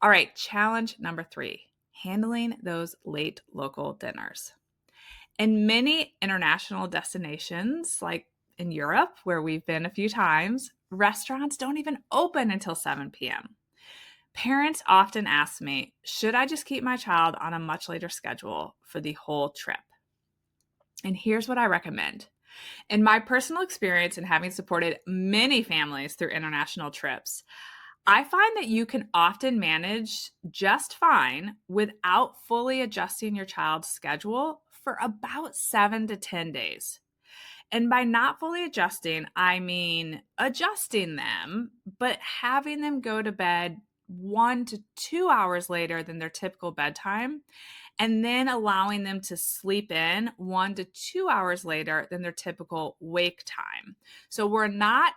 All right, challenge number 3, handling those late local dinners. In many international destinations, like in Europe, where we've been a few times, restaurants don't even open until 7 p.m. Parents often ask me, should I just keep my child on a much later schedule for the whole trip? And here's what I recommend. In my personal experience and having supported many families through international trips, I find that you can often manage just fine without fully adjusting your child's schedule for about 7 to 10 days. And by not fully adjusting, I mean adjusting them, but having them go to bed 1 to 2 hours later than their typical bedtime, and then allowing them to sleep in 1 to 2 hours later than their typical wake time. So we're not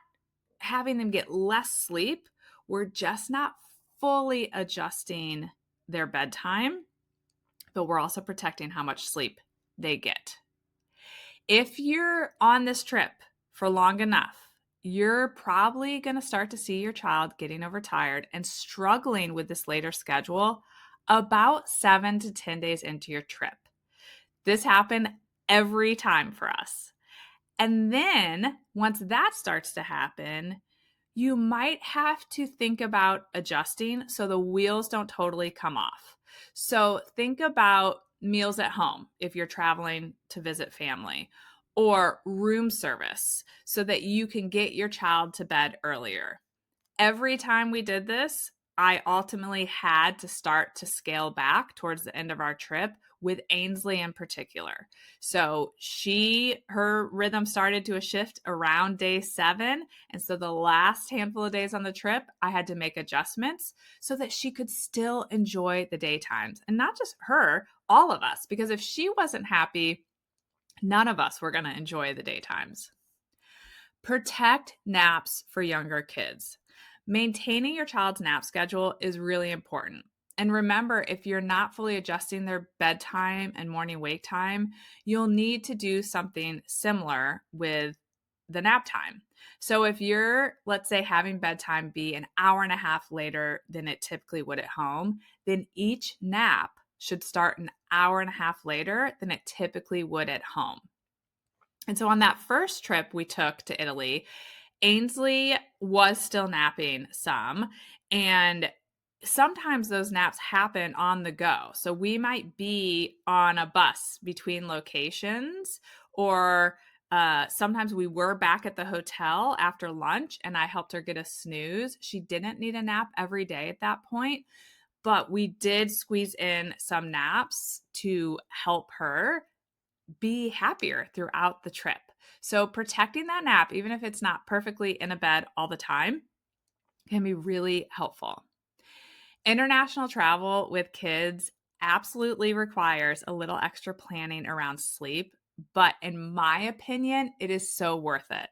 having them get less sleep, we're just not fully adjusting their bedtime, but we're also protecting how much sleep they get. If you're on this trip for long enough, you're probably going to start to see your child getting overtired and struggling with this later schedule about 7 to 10 days into your trip. This happened every time for us. And then once that starts to happen, you might have to think about adjusting so the wheels don't totally come off. So think about meals at home if you're traveling to visit family, or room service so that you can get your child to bed earlier. Every time we did this, I ultimately had to start to scale back towards the end of our trip with Ainsley in particular. So her rhythm started to shift around day 7. And so the last handful of days on the trip, I had to make adjustments so that she could still enjoy the daytimes. And not just her, all of us, because if she wasn't happy, none of us were going to enjoy the daytimes. Protect naps for younger kids. Maintaining your child's nap schedule is really important. And remember, if you're not fully adjusting their bedtime and morning wake time, you'll need to do something similar with the nap time. So if you're, let's say, having bedtime be an hour and a half later than it typically would at home, then each nap should start an hour and a half later than it typically would at home. And so on that first trip we took to Italy, Ainsley was still napping some, and sometimes those naps happen on the go. So we might be on a bus between locations, or sometimes we were back at the hotel after lunch and I helped her get a snooze. She didn't need a nap every day at that point, but we did squeeze in some naps to help her be happier throughout the trip. So protecting that nap, even if it's not perfectly in a bed all the time, can be really helpful. International travel with kids absolutely requires a little extra planning around sleep, but in my opinion, it is so worth it.